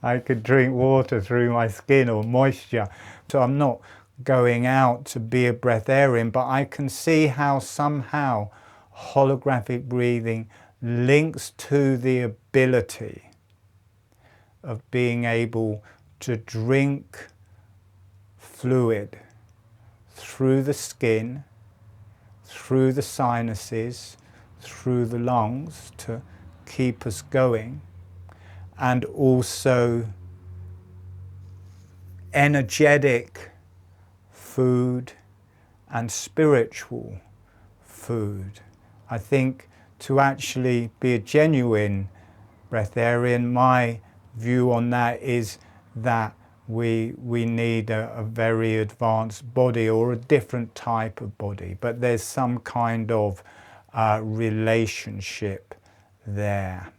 I could drink water through my skin or moisture. So I'm not going out to be a breatharian, but I can see how somehow holographic breathing links to the ability of being able to drink fluid through the skin, through the sinuses, through the lungs to keep us going, and also energetic food and spiritual food. I think to actually be a genuine breatharian, my view on that is that we need a very advanced body or a different type of body, but there's some kind of relationship there.